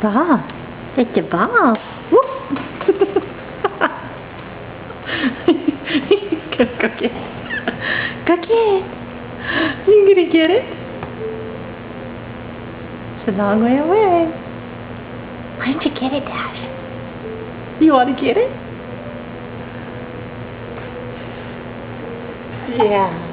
Ball. It's a ball. Whoop. Go get it. Go get it. You gonna get it? It's a long way away. Why don't you get it, Dash? You want to get it? Yeah.